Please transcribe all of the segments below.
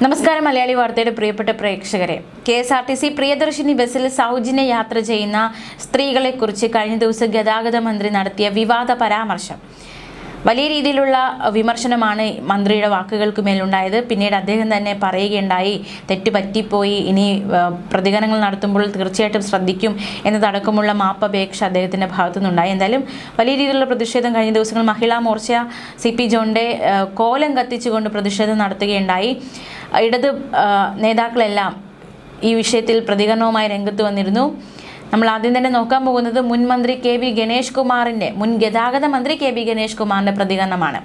നമസ്കാരം മലയാളി വാർത്തയുടെ പ്രിയപ്പെട്ട പ്രേക്ഷകരെ, KSRTC പ്രിയദർശിനി ബസ്സിൽ സൗജന്യ യാത്ര ചെയ്യുന്ന സ്ത്രീകളെക്കുറിച്ച് കഴിഞ്ഞ ദിവസം ഗതാഗത മന്ത്രി നടത്തിയ വിവാദ പരാമർശം വലിയ രീതിയിലുള്ള വിമർശനമാണ് മന്ത്രിയുടെ വാക്കുകൾക്ക് മേലുണ്ടായത്. പിന്നീട് അദ്ദേഹം തന്നെ പറയുകയുണ്ടായി, തെറ്റ് പറ്റിപ്പോയി, ഇനി പ്രതികരണങ്ങൾ നടത്തുമ്പോൾ തീർച്ചയായിട്ടും ശ്രദ്ധിക്കും എന്നതടക്കമുള്ള മാപ്പപേക്ഷ അദ്ദേഹത്തിൻ്റെ ഭാഗത്തുനിന്നുണ്ടായി. എന്തായാലും വലിയ രീതിയിലുള്ള പ്രതിഷേധം കഴിഞ്ഞ ദിവസങ്ങൾ മഹിളാ മോർച്ച CP ജോണിൻ്റെ കോലം കത്തിച്ചുകൊണ്ട് പ്രതിഷേധം നടത്തുകയുണ്ടായി. ഇടത് നേതാക്കളെല്ലാം ഈ വിഷയത്തിൽ പ്രതികരണവുമായി രംഗത്ത് വന്നിരുന്നു. നമ്മൾ ആദ്യം തന്നെ നോക്കാൻ പോകുന്നത് മുൻ മന്ത്രി KB ഗണേഷ് കുമാറിൻ്റെ, മുൻ ഗതാഗത മന്ത്രി KB ഗണേഷ് കുമാറിൻ്റെ പ്രതികരണമാണ്.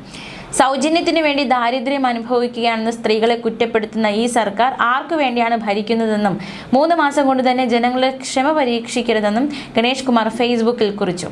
സൗജന്യത്തിന് വേണ്ടി ദാരിദ്ര്യം അനുഭവിക്കുകയാണെന്ന് സ്ത്രീകളെ കുറ്റപ്പെടുത്തുന്ന ഈ സർക്കാർ ആർക്കു വേണ്ടിയാണ് ഭരിക്കുന്നതെന്നും 3 മാസം കൊണ്ട് തന്നെ ജനങ്ങളെ ക്ഷമ പരീക്ഷിക്കരുതെന്നും ഗണേഷ് കുമാർ ഫേസ്ബുക്കിൽ കുറിച്ചു.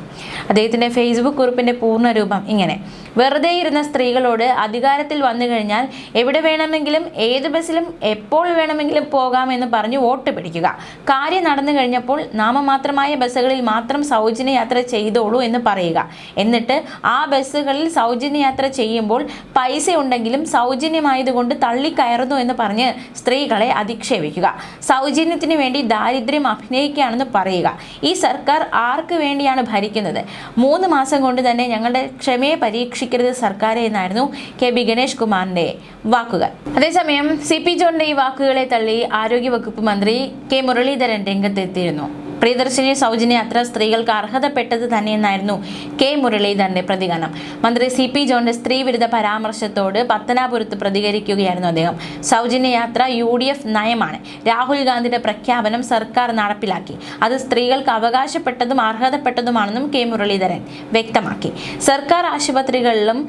അദ്ദേഹത്തിൻ്റെ ഫേസ്ബുക്ക് കുറിപ്പിൻ്റെ പൂർണ്ണരൂപം ഇങ്ങനെ: വെറുതെ ഇരുന്ന സ്ത്രീകളോട് അധികാരത്തിൽ വന്നു കഴിഞ്ഞാൽ എവിടെ വേണമെങ്കിലും ഏത് ബസ്സിലും എപ്പോൾ വേണമെങ്കിലും പോകാമെന്ന് പറഞ്ഞ് വോട്ട് പിടിക്കുക. കാര്യം നടന്നു കഴിഞ്ഞപ്പോൾ നാമമാത്രമായ ബസ്സുകളിൽ മാത്രം സൗജന്യ യാത്ര ചെയ്തോളൂ എന്ന് പറയുക. എന്നിട്ട് ആ ബസ്സുകളിൽ സൗജന്യ യാത്ര ചെയ്യുമ്പോൾ പൈസ ഉണ്ടെങ്കിലും സൗജന്യമായതുകൊണ്ട് തള്ളിക്കയറുന്നു എന്ന് പറഞ്ഞ് സ്ത്രീകളെ അധിക്ഷേപിക്കുക. സൗജന്യത്തിന് വേണ്ടി ദാരിദ്ര്യം അഭിനയിക്കുകയാണെന്ന് പറയുക. ഈ സർക്കാർ ആർക്ക് വേണ്ടിയാണ് ഭരിക്കുന്നത്? 3 മാസം കൊണ്ട് തന്നെ ഞങ്ങളുടെ ക്ഷമയെ പരീക്ഷിക്കരുത് സർക്കാരെ എന്നായിരുന്നു KB ഗണേഷ് കുമാറിന്റെ വാക്കുകൾ. അതേസമയം CP ജോണിന്റെ ഈ വാക്കുകളെ തള്ളി ആരോഗ്യവകുപ്പ് മന്ത്രി K മുരളീധരൻ രംഗത്തെത്തിയിരുന്നു. പ്രിയദർശിനി സൗജന്യ യാത്ര സ്ത്രീകൾക്ക് അർഹതപ്പെട്ടത് തന്നെയെന്നായിരുന്നു K മുരളീധരന്റെ പ്രതികരണം. മന്ത്രി CP ജോണിന്റെ സ്ത്രീവിരുദ്ധ പരാമർശത്തോട് പത്തനാപുരത്ത് പ്രതികരിക്കുകയായിരുന്നു അദ്ദേഹം. സൗജന്യ യാത്ര UDF നയമാണ്. രാഹുൽ ഗാന്ധിയുടെ പ്രഖ്യാപനം സർക്കാർ നടപ്പിലാക്കി. അത് സ്ത്രീകൾക്ക് അവകാശപ്പെട്ടതും അർഹതപ്പെട്ടതുമാണെന്നും K മുരളീധരൻ വ്യക്തമാക്കി. സർക്കാർ ആശുപത്രികളിലും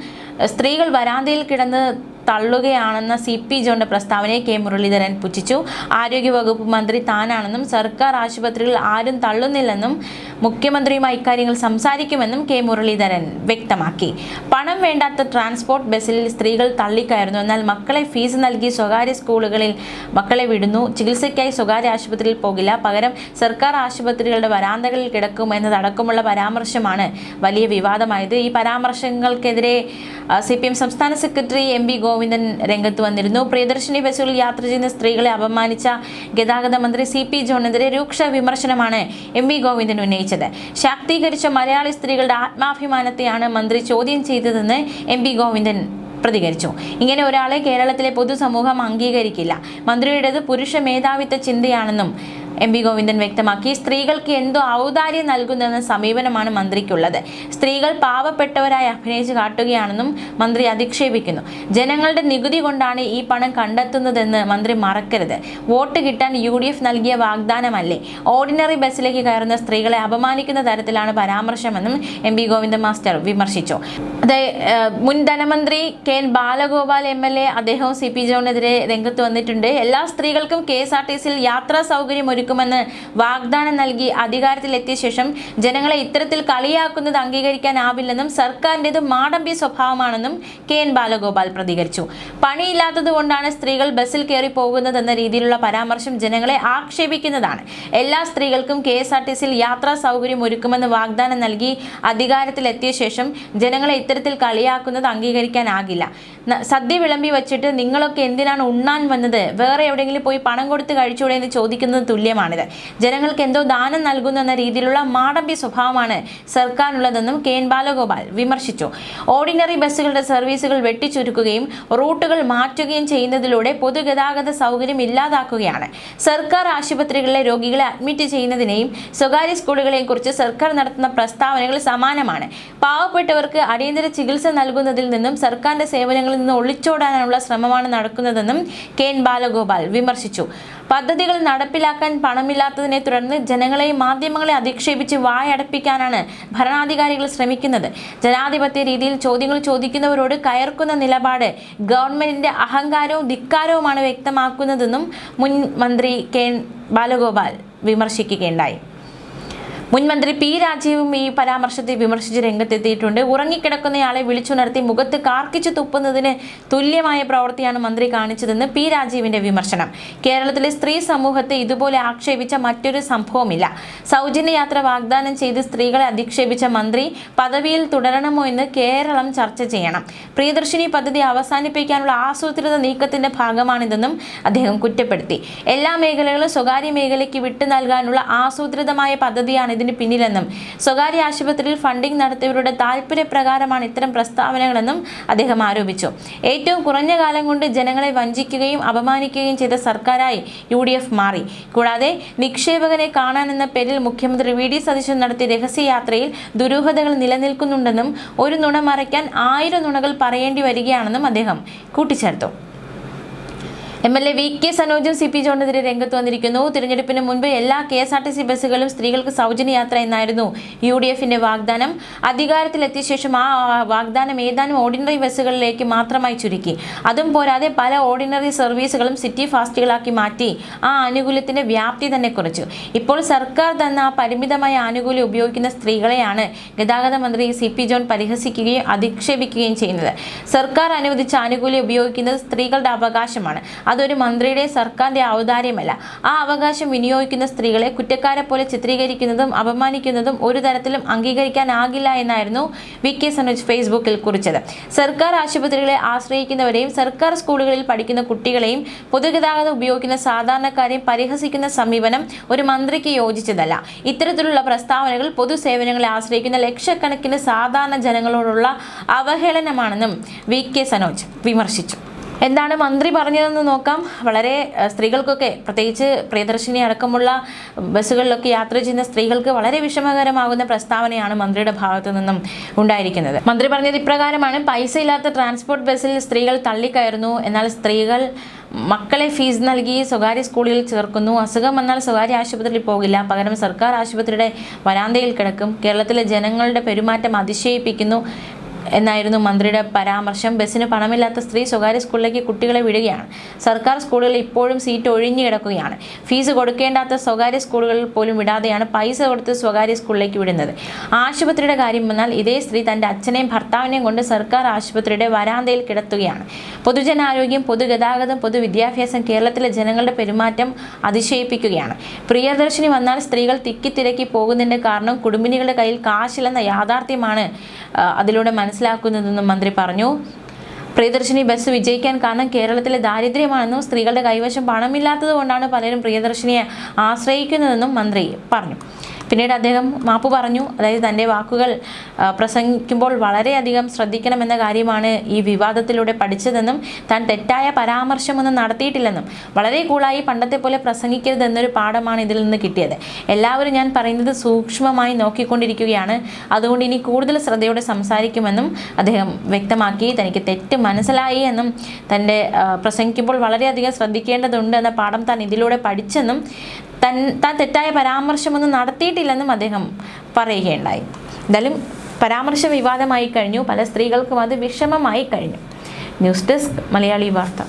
സ്ത്രീകൾ വരാന്തയിൽ കിടന്ന് തള്ളുകയാണെന്ന CP ജോണിന്റെ പ്രസ്താവനയെ K മുരളീധരൻ പുച്ഛിച്ചു. ആരോഗ്യവകുപ്പ് മന്ത്രി താനാണെന്നും സർക്കാർ ആശുപത്രികൾ ആരും തള്ളുന്നില്ലെന്നും മുഖ്യമന്ത്രിയുമായി ഇക്കാര്യങ്ങൾ സംസാരിക്കുമെന്നും K മുരളീധരൻ വ്യക്തമാക്കി. പണം വേണ്ടാത്ത ട്രാൻസ്പോർട്ട് ബസ്സിൽ സ്ത്രീകൾ തള്ളിക്കയറുന്നു. എന്നാൽ മക്കളെ ഫീസ് നൽകി സ്വകാര്യ സ്കൂളുകളിൽ മക്കളെ വിടുന്നു. ചികിത്സയ്ക്കായി സ്വകാര്യ ആശുപത്രിയിൽ പോകില്ല, പകരം സർക്കാർ ആശുപത്രികളുടെ വരാന്തകളിൽ കിടക്കും എന്നതടക്കമുള്ള പരാമർശമാണ് വലിയ വിവാദമായത്. ഈ പരാമർശങ്ങൾക്കെതിരെ CPM സംസ്ഥാന സെക്രട്ടറി MB ഗോവിന്ദൻ രംഗത്ത് വന്നിരുന്നു. പ്രിയദർശിനി ബസ്സുകളിൽ യാത്ര ചെയ്യുന്ന സ്ത്രീകളെ അപമാനിച്ച ഗതാഗത മന്ത്രി CP ജോണിനെതിരെ രൂക്ഷ വിമർശനമാണ് MB ഗോവിന്ദൻ ഉന്നയിച്ചത്. ശാക്തീകരിച്ച മലയാളി സ്ത്രീകളുടെ ആത്മാഭിമാനത്തെയാണ് മന്ത്രി ചോദ്യം ചെയ്തതെന്ന് MB ഗോവിന്ദൻ പ്രതികരിച്ചു. ഇങ്ങനെ ഒരാളെ കേരളത്തിലെ പൊതുസമൂഹം അംഗീകരിക്കില്ല. മന്ത്രിയുടേത് പുരുഷ മേധാവിത്വ ചിന്തയാണെന്നും MB ഗോവിന്ദൻ വ്യക്തമാക്കി. സ്ത്രീകൾക്ക് എന്തോ ഔദാര്യം നൽകുന്നെന്ന സമീപനമാണ് മന്ത്രിക്കുള്ളത്. സ്ത്രീകൾ പാവപ്പെട്ടവരായി അഭിനയിച്ച് കാട്ടുകയാണെന്നും മന്ത്രി അധിക്ഷേപിക്കുന്നു. ജനങ്ങളുടെ നികുതി കൊണ്ടാണ് ഈ പണം കണ്ടെത്തുന്നതെന്ന് മന്ത്രി മറക്കരുത്. വോട്ട് കിട്ടാൻ UDF നൽകിയ വാഗ്ദാനമല്ലേ? ഓർഡിനറി ബസ്സിലേക്ക് കയറുന്ന സ്ത്രീകളെ അപമാനിക്കുന്ന തരത്തിലാണ് പരാമർശമെന്നും MB ഗോവിന്ദൻ മാസ്റ്റർ വിമർശിച്ചു. മുൻ ധനമന്ത്രി KN ബാലഗോപാൽ MLA അദ്ദേഹവും CP ജോണിനെതിരെ രംഗത്ത് വന്നിട്ടുണ്ട്. എല്ലാ സ്ത്രീകൾക്കും KSRTCയിൽ യാത്രാ സൗകര്യം ഒരുക്കുമെന്ന് വാഗ്ദാനം നൽകി അധികാരത്തിലെത്തിയ ശേഷം ജനങ്ങളെ ഇത്തരത്തിൽ കളിയാക്കുന്നത് അംഗീകരിക്കാനാവില്ലെന്നും സർക്കാരിൻ്റെത് മാടമ്പ്യ സ്വഭാവമാണെന്നും KN ബാലഗോപാൽ പ്രതികരിച്ചു. പണിയില്ലാത്തത് കൊണ്ടാണ് സ്ത്രീകൾ ബസ്സിൽ കയറി പോകുന്നതെന്ന രീതിയിലുള്ള പരാമർശം ജനങ്ങളെ ആക്ഷേപിക്കുന്നതാണ്. എല്ലാ സ്ത്രീകൾക്കും KSRTCയിൽ യാത്രാ സൗകര്യം ഒരുക്കുമെന്ന് വാഗ്ദാനം നൽകി അധികാരത്തിലെത്തിയ ശേഷം ജനങ്ങളെ ഇത്തരത്തിൽ കളിയാക്കുന്നത് അംഗീകരിക്കാനാകില്ല. സദ്യ വിളമ്പി വച്ചിട്ട് നിങ്ങളൊക്കെ എന്തിനാണ് ഉണ്ണാൻ വന്നത്? വേറെ എവിടെയെങ്കിലും പോയി പണം കൊടുത്ത് കഴിച്ചൂടെ എന്ന് ചോദിക്കുന്നത് തുല്യമാണിത്. ജനങ്ങൾക്ക് എന്തോ ദാനം നൽകുന്നു എന്ന രീതിയിലുള്ള മാടമ്പ്യ സ്വഭാവമാണ് സർക്കാരിനുള്ളതെന്നും KN ബാലഗോപാൽ വിമർശിച്ചു. ഓർഡിനറി ബസ്സുകളുടെ സർവീസുകൾ വെട്ടിച്ചുരുക്കുകയും റൂട്ടുകൾ മാറ്റുകയും ചെയ്യുന്നതിലൂടെ പൊതുഗതാഗത സൗകര്യം ഇല്ലാതാക്കുകയാണ്. സർക്കാർ ആശുപത്രികളിലെ രോഗികളെ അഡ്മിറ്റ് ചെയ്യുന്നതിനെയും സ്വകാര്യ സ്കൂളുകളെയും കുറിച്ച് സർക്കാർ നടത്തുന്ന പ്രസ്താവനകൾ സമാനമാണ്. പാവപ്പെട്ടവർക്ക് അടിയന്തര ചികിത്സ നൽകുന്നതിൽ നിന്നും സർക്കാരിന്റെ സേവനങ്ങളിൽ നിന്ന് ഒളിച്ചോടാനുള്ള ശ്രമമാണ് നടക്കുന്നതെന്നും KN ബാലഗോപാൽ വിമർശിച്ചു. പദ്ധതികൾ നടപ്പിലാക്കാൻ പണമില്ലാത്തതിനെ തുടർന്ന് ജനങ്ങളെയും മാധ്യമങ്ങളെ അധിക്ഷേപിച്ച് വായടപ്പിക്കാനാണ് ഭരണാധികാരികൾ ശ്രമിക്കുന്നത്. ജനാധിപത്യ രീതിയിൽ ചോദ്യങ്ങൾ ചോദിക്കുന്നവരോട് കയർക്കുന്ന നിലപാട് ഗവൺമെന്റിന്റെ അഹങ്കാരവും ധിക്കാരവുമാണ് വ്യക്തമാക്കുന്നതെന്നും മുൻ മന്ത്രി KN ബാലഗോപാൽ വിമർശിക്കുകയുണ്ടായി. മുൻ മന്ത്രി പി രാജീവും ഈ പരാമർശത്തെ വിമർശിച്ച് രംഗത്തെത്തിയിട്ടുണ്ട്. ഉറങ്ങിക്കിടക്കുന്നയാളെ വിളിച്ചുണർത്തി മുഖത്ത് കാർക്കിച്ചു തുപ്പുന്നതിന് തുല്യമായ പ്രവൃത്തിയാണ് മന്ത്രി കാണിച്ചതെന്ന് പി രാജീവിന്റെ വിമർശനം. കേരളത്തിലെ സ്ത്രീ സമൂഹത്തെ ഇതുപോലെ ആക്ഷേപിച്ച മറ്റൊരു സംഭവമില്ല. സൗജന്യ യാത്ര വാഗ്ദാനം ചെയ്ത് സ്ത്രീകളെ അധിക്ഷേപിച്ച മന്ത്രി പദവിയിൽ തുടരണമോ എന്ന് കേരളം ചർച്ച ചെയ്യണം. പ്രിയദർശിനി പദ്ധതി അവസാനിപ്പിക്കാനുള്ള ആസൂത്രിത നീക്കത്തിന്റെ ഭാഗമാണിതെന്നും അദ്ദേഹം കുറ്റപ്പെടുത്തി. എല്ലാ മേഖലകളും സ്വകാര്യ മേഖലയ്ക്ക് വിട്ടു നൽകാനുള്ള ആസൂത്രിതമായ പദ്ധതിയാണ് ഇതിന് പിന്നിലെന്നും സ്വകാര്യ ആശുപത്രിയിൽ ഫണ്ടിംഗ് നടത്തിയവരുടെ താല്പര്യപ്രകാരമാണ് ഇത്തരം പ്രസ്താവനകളെന്നും അദ്ദേഹം ആരോപിച്ചു. ഏറ്റവും കുറഞ്ഞ കാലം കൊണ്ട് ജനങ്ങളെ വഞ്ചിക്കുകയും അപമാനിക്കുകയും ചെയ്ത സർക്കാരായി UDF മാറി. കൂടാതെ നിക്ഷേപകനെ കാണാനെന്ന പേരിൽ മുഖ്യമന്ത്രി VD സതീശൻ നടത്തിയ രഹസ്യയാത്രയിൽ ദുരൂഹതകൾ നിലനിൽക്കുന്നുണ്ടെന്നും ഒരു നുണ മറയ്ക്കാൻ 1000 നുണകൾ പറയേണ്ടി വരികയാണെന്നും അദ്ദേഹം കൂട്ടിച്ചേർത്തു. MLA VK സനോജും CP ജോണിനെതിരെ രംഗത്ത് വന്നിരിക്കുന്നു. തിരഞ്ഞെടുപ്പിന് മുൻപ് എല്ലാ KSRTC ബസ്സുകളും സ്ത്രീകൾക്ക് സൗജന്യ യാത്ര എന്നായിരുന്നു UDFന്റെ വാഗ്ദാനം. അധികാരത്തിലെത്തിയ ശേഷം ആ വാഗ്ദാനം ഏതാനും ഓർഡിനറി ബസ്സുകളിലേക്ക് മാത്രമായി ചുരുക്കി. അതും പോരാതെ പല ഓർഡിനറി സർവീസുകളും സിറ്റി ഫാസ്റ്റുകളാക്കി മാറ്റി ആ ആനുകൂല്യത്തിന്റെ വ്യാപ്തി തന്നെ കുറച്ചു. ഇപ്പോൾ സർക്കാർ തന്ന ആ പരിമിതമായ ആനുകൂല്യം ഉപയോഗിക്കുന്ന സ്ത്രീകളെയാണ് ഗതാഗത മന്ത്രി CP ജോൺ പരിഹസിക്കുകയും അധിക്ഷേപിക്കുകയും ചെയ്യുന്നത്. സർക്കാർ അനുവദിച്ച ആനുകൂല്യം ഉപയോഗിക്കുന്നത് സ്ത്രീകളുടെ അവകാശമാണ്. അതൊരു മന്ത്രിയുടെ സർക്കാരിന്റെ ഔദാര്യമല്ല. ആ അവകാശം വിനിയോഗിക്കുന്ന സ്ത്രീകളെ കുറ്റക്കാരെ പോലെ ചിത്രീകരിക്കുന്നതും അപമാനിക്കുന്നതും ഒരു തരത്തിലും അംഗീകരിക്കാനാകില്ല എന്നായിരുന്നു VK സനോജ് ഫേസ്ബുക്കിൽ കുറിച്ചത്. സർക്കാർ ആശുപത്രികളെ ആശ്രയിക്കുന്നവരെയും സർക്കാർ സ്കൂളുകളിൽ പഠിക്കുന്ന കുട്ടികളെയും പൊതുഗതാഗതം ഉപയോഗിക്കുന്ന സാധാരണക്കാരെയും പരിഹസിക്കുന്ന സമീപനം ഒരു മന്ത്രിക്ക് യോജിച്ചതല്ല. ഇത്തരത്തിലുള്ള പ്രസ്താവനകൾ പൊതുസേവനങ്ങളെ ആശ്രയിക്കുന്ന ലക്ഷക്കണക്കിന് സാധാരണ ജനങ്ങളോടുള്ള അവഹേളനമാണെന്നും VK സനോജ് വിമർശിച്ചു. എന്താണ് മന്ത്രി പറഞ്ഞതെന്ന് നോക്കാം. വളരെ സ്ത്രീകൾക്കൊക്കെ, പ്രത്യേകിച്ച് പ്രിയദർശിനി അടക്കമുള്ള ബസ്സുകളിലൊക്കെ യാത്ര ചെയ്യുന്ന സ്ത്രീകൾക്ക് വളരെ വിഷമകരമാകുന്ന പ്രസ്താവനയാണ് മന്ത്രിയുടെ ഭാഗത്തു നിന്നും ഉണ്ടായിരിക്കുന്നത്. മന്ത്രി പറഞ്ഞത് ഇപ്രകാരമാണ്: പൈസ ഇല്ലാത്ത ട്രാൻസ്പോർട്ട് ബസ്സിൽ സ്ത്രീകൾ തള്ളിക്കയറുന്നു. എന്നാൽ സ്ത്രീകൾ മക്കളെ ഫീസ് നൽകി സ്വകാര്യ സ്കൂളുകളിൽ ചേർക്കുന്നു. അസുഖം വന്നാൽ സ്വകാര്യ ആശുപത്രിയിൽ പോകില്ല, പകരം സർക്കാർ ആശുപത്രിയുടെ വരാന്തയിൽ കിടക്കും. കേരളത്തിലെ ജനങ്ങളുടെ പെരുമാറ്റം അതിശയിപ്പിക്കുന്നു എന്നായിരുന്നു മന്ത്രിയുടെ പരാമർശം. ബസ്സിന് പണമില്ലാത്ത സ്ത്രീ സ്വകാര്യ സ്കൂളിലേക്ക് കുട്ടികളെ വിടുകയാണ്. സർക്കാർ സ്കൂളുകളിൽ ഇപ്പോഴും സീറ്റ് ഒഴിഞ്ഞു കിടക്കുകയാണ്. ഫീസ് കൊടുക്കേണ്ടാത്ത സ്വകാര്യ സ്കൂളുകളിൽ പോലും വിടാതെയാണ് പൈസ കൊടുത്ത് സ്വകാര്യ സ്കൂളിലേക്ക് വിടുന്നത്. ആശുപത്രിയുടെ കാര്യം വന്നാൽ ഇതേ സ്ത്രീ തൻ്റെ അച്ഛനെയും ഭർത്താവിനെയും കൊണ്ട് സർക്കാർ ആശുപത്രിയുടെ വരാന്തയിൽ കിടത്തുകയാണ്. പൊതുജനാരോഗ്യം, പൊതുഗതാഗതം, പൊതുവിദ്യാഭ്യാസം, കേരളത്തിലെ ജനങ്ങളുടെ പെരുമാറ്റം അതിശയിപ്പിക്കുകയാണ്. പ്രിയദർശിനി വന്നാൽ സ്ത്രീകൾ തിക്കിത്തിരക്കി പോകുന്നതിൻ്റെ കാരണം കുടുംബിനികളുടെ കയ്യിൽ കാശില്ലെന്ന യാഥാർത്ഥ്യമാണ് അതിലൂടെ മനസ്സിലാക്കുന്നതെന്നും മന്ത്രി പറഞ്ഞു. പ്രിയദർശിനി ബസ് വിജയിക്കാൻ കാരണം കേരളത്തിലെ ദാരിദ്ര്യമാണെന്നും സ്ത്രീകളുടെ കൈവശം പണമില്ലാത്തത് കൊണ്ടാണ് പലരും പ്രിയദർശിനിയെ ആശ്രയിക്കുന്നതെന്നും മന്ത്രി പറഞ്ഞു. പിന്നീട് അദ്ദേഹം മാപ്പ് പറഞ്ഞു. അതായത് തൻ്റെ വാക്കുകൾ പ്രസംഗിക്കുമ്പോൾ വളരെയധികം ശ്രദ്ധിക്കണമെന്ന കാര്യമാണ് ഈ വിവാദത്തിലൂടെ പഠിച്ചതെന്നും താൻ തെറ്റായ പരാമർശമൊന്നും നടത്തിയിട്ടില്ലെന്നും വളരെ കൂളായി പണ്ടത്തെ പോലെ പ്രസംഗിക്കരുതെന്നൊരു പാഠമാണ് ഇതിൽ നിന്ന് കിട്ടിയത്. എല്ലാവരും ഞാൻ പറയുന്നത് സൂക്ഷ്മമായി നോക്കിക്കൊണ്ടിരിക്കുകയാണ്, അതുകൊണ്ട് ഇനി കൂടുതൽ ശ്രദ്ധയോടെ സംസാരിക്കുമെന്നും അദ്ദേഹം വ്യക്തമാക്കി. തനിക്ക് തെറ്റ് മനസ്സിലായി എന്നും തൻ്റെ പ്രസംഗിക്കുമ്പോൾ വളരെയധികം ശ്രദ്ധിക്കേണ്ടതുണ്ട് എന്ന പാഠം താൻ ഇതിലൂടെ പഠിച്ചെന്നും താൻ തെറ്റായ പരാമർശമൊന്നും നടത്തിയിട്ടില്ലെന്നും അദ്ദേഹം പറയുകയുണ്ടായി. എന്തായാലും പരാമർശ വിവാദമായി കഴിഞ്ഞു. പല സ്ത്രീകൾക്കും അത് വിഷമമായി കഴിഞ്ഞു. ന്യൂസ് ഡെസ്ക് മലയാളി വാർത്ത.